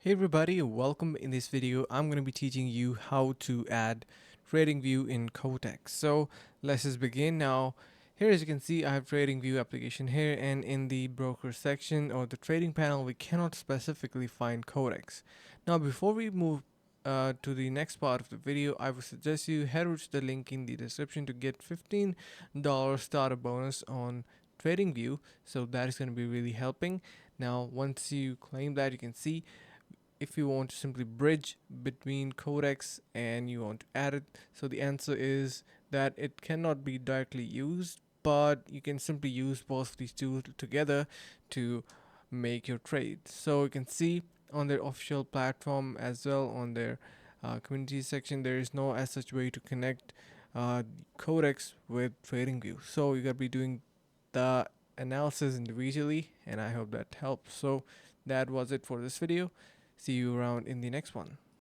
Hey everybody, welcome. In this video I'm going to be teaching you how to add TradingView in Quotex. So let's just begin now. Here, as you can see, I have TradingView application here, and in the broker section or the trading panel we cannot specifically find Quotex. Now before we move to the next part of the video, I would suggest you head over to the link in the description to get $15 starter bonus on TradingView. So that is going to be really helping. Now once you claim that, you can see if you want to simply bridge between Quotex and you want to add it. So the answer is that it cannot be directly used, but you can simply use both of these two together to make your trades. So you can see on their official platform as well on their community section, there is no as such way to connect uh, Quotex with TradingView. So you gotta be doing the analysis individually, and I hope that helps. So that was it for this video. See you around in the next one.